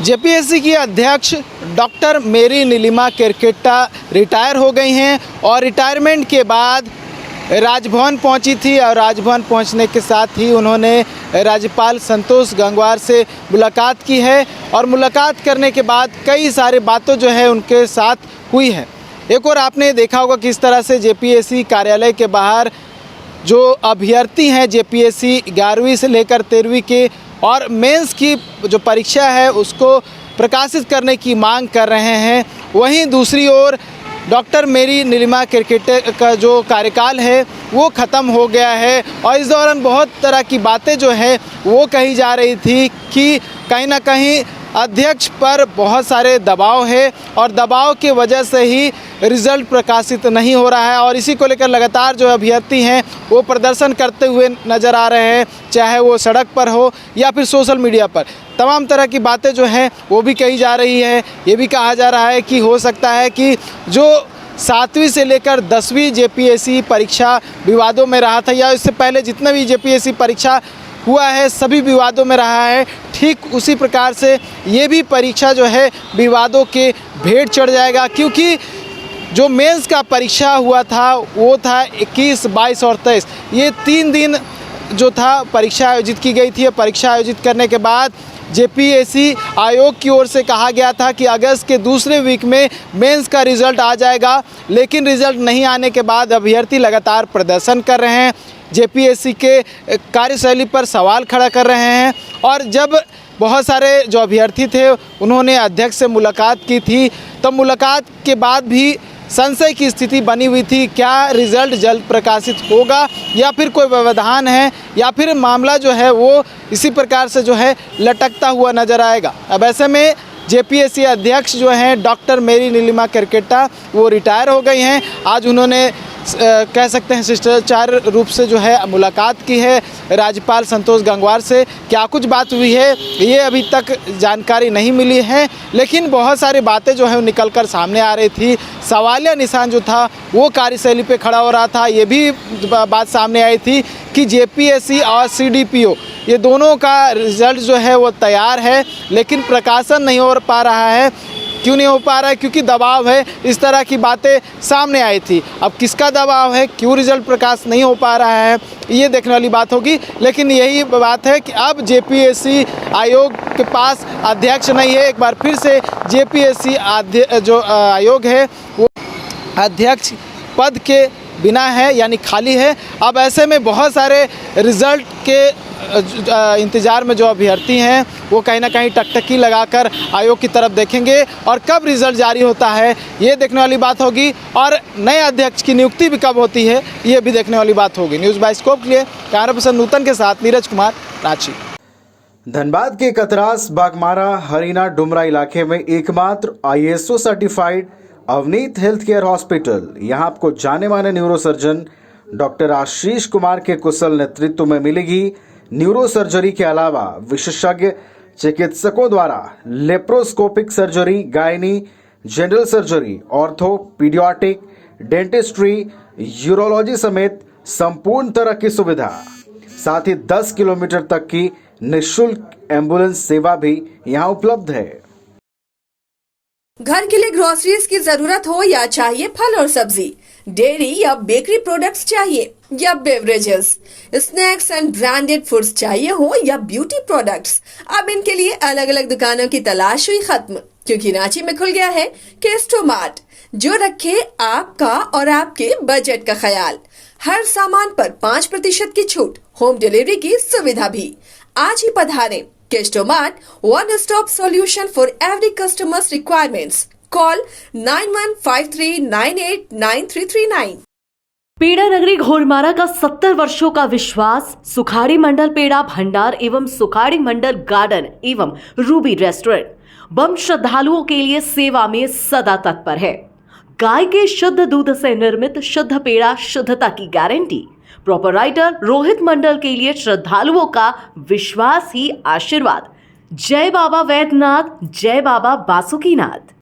JPSC की अध्यक्ष doctor मेरी नीलिमा केरकेट्टा रिटायर हो गई हैं और रिटायरमेंट के बाद राजभवन पहुंची थी और राजभवन पहुंचने के साथ ही उन्होंने राज्यपाल संतोष गंगवार से मुलाकात की है और मुलाकात करने के बाद कई सारी बातें जो है उनके साथ हुई है। एक और आपने देखा होगा किस तरह से जेपीएससी कार्यालय के बाहर जो अभ्यर्थी हैं जेपीएससी 11वीं से लेकर 13वीं के और मेंस की जो परीक्षा है उसको प्रकाशित करने की मांग कर रहे हैं। वहीं दूसरी ओर डॉक्टर मेरी नीलिमा केरकेट्टा का जो कार्यकाल है वो ख़त्म हो गया है और इस दौरान बहुत तरह की बातें जो है वो कही जा रही थी कि कहीं ना कहीं अध्यक्ष पर बहुत सारे दबाव है और दबाव की वजह से ही रिज़ल्ट प्रकाशित नहीं हो रहा है और इसी को लेकर लगातार जो अभ्यर्थी हैं वो प्रदर्शन करते हुए नज़र आ रहे हैं, चाहे वो सड़क पर हो या फिर सोशल मीडिया पर। तमाम तरह की बातें जो हैं वो भी कही जा रही है। ये भी कहा जा रहा है कि हो सकता है कि जो 7वीं से लेकर 10वीं जेपीएससी परीक्षा विवादों में रहा था या इससे पहले जितने भी जेपीएससी परीक्षा हुआ है सभी विवादों में रहा है, ठीक उसी प्रकार से ये भी परीक्षा जो है विवादों के भेंट चढ़ जाएगा। क्योंकि जो मेंस का परीक्षा हुआ था वो था 21, 22 और 23, ये 3 दिन जो था परीक्षा आयोजित की गई थी। परीक्षा आयोजित करने के बाद जेपीएससी आयोग की ओर से कहा गया था कि अगस्त के दूसरे वीक में मेंस का रिज़ल्ट आ जाएगा, लेकिन रिज़ल्ट नहीं आने के बाद अभ्यर्थी लगातार प्रदर्शन कर रहे हैं, जेपीएससी के कार्यशैली पर सवाल खड़ा कर रहे हैं। और जब बहुत सारे जो अभ्यर्थी थे उन्होंने अध्यक्ष से मुलाकात की थी तब मुलाकात के बाद भी संशय की स्थिति बनी हुई थी, क्या रिज़ल्ट जल्द प्रकाशित होगा या फिर कोई व्यवधान है या फिर मामला जो है वो इसी प्रकार से जो है लटकता हुआ नज़र आएगा। अब ऐसे में जेपीएससी अध्यक्ष जो हैं डॉक्टर मेरी नीलिमा केरकेट्टा वो रिटायर हो गई हैं। आज उन्होंने कह सकते हैं शिष्टाचार रूप से जो है मुलाकात की है राज्यपाल संतोष गंगवार से। क्या कुछ बात हुई है ये अभी तक जानकारी नहीं मिली है, लेकिन बहुत सारी बातें जो है वो निकल कर सामने आ रही थी। सवालिया निशान जो था वो कार्यशैली पे खड़ा हो रहा था। ये भी बात सामने आई थी कि जेपीएससी और सीडीपीओ ये दोनों का रिज़ल्ट जो है वो तैयार है, लेकिन प्रकाशन नहीं हो पा रहा है। क्यों नहीं हो पा रहा है? क्योंकि दबाव है, इस तरह की बातें सामने आई थी। अब किसका दबाव है, क्यों रिज़ल्ट प्रकाश नहीं हो पा रहा है, ये देखने वाली बात होगी। लेकिन यही बात है कि अब जेपीएससी आयोग के पास अध्यक्ष नहीं है। एक बार फिर से जेपीएससी जो आयोग है वो अध्यक्ष पद के बिना है, यानी खाली है। अब ऐसे में बहुत सारे रिज़ल्ट के इंतज़ार में जो अभ्यर्थी हैं वो कहीं ना कहीं टकटकी लगाकर आयोग की तरफ देखेंगे और कब रिज़ल्ट जारी होता है ये देखने वाली बात होगी और नए अध्यक्ष की नियुक्ति भी कब होती है ये भी देखने वाली बात होगी। न्यूज़ बाय स्कोप के लिए कैमरा पर्सन नूतन के साथ नीरज कुमार, रांची। धनबाद के कतरास बागमारा हरिना डुमरा इलाके में एकमात्र ISO certified Avneet health care hospital. यहाँ आपको जाने माने न्यूरोसर्जन डॉक्टर आशीष कुमार के कुशल नेतृत्व में मिलेगी न्यूरो सर्जरी के अलावा विशेषज्ञ चिकित्सकों द्वारा laparoscopic surgery, gynae, general surgery, ortho, paediatric, dentistry, urology समेत संपूर्ण तरह की सुविधा। साथ ही 10 किलोमीटर तक की निःशुल्क एम्बुलेंस सेवा भी यहाँ उपलब्ध है। घर के लिए ग्रोसरीज की जरूरत हो या चाहिए फल और सब्जी, डेयरी या बेकरी प्रोडक्ट्स चाहिए या beverages, snacks and branded foods चाहिए हो या ब्यूटी प्रोडक्ट्स, अब इनके लिए अलग अलग दुकानों की तलाश हुई खत्म, क्योंकि रांची में खुल गया है केस्टोमार्ट, जो रखे आपका और आपके बजट का ख्याल। हर सामान पर 5% की छूट, होम डिलीवरी की सुविधा भी। आज ही पधारें। केस्टोमार्ट, one stop solution for every customer's requirements. Call 9153989339। पेड़ा नगरी घोरमारा का 70 वर्षों का विश्वास सुखाड़ी मंडल पेड़ा भंडार एवं सुखाड़ी मंडल गार्डन एवं रूबी रेस्टोरेंट बम श्रद्धालुओं के लिए सेवा में सदा तत्पर है। गाय के शुद्ध दूध से निर्मित शुद्ध पेड़ा, शुद्धता की गारंटी। प्रोपराइटर रोहित मंडल के लिए श्रद्धालुओं का विश्वास ही आशीर्वाद। जय बाबा वैद्यनाथ, जय बाबा बासुकीनाथ।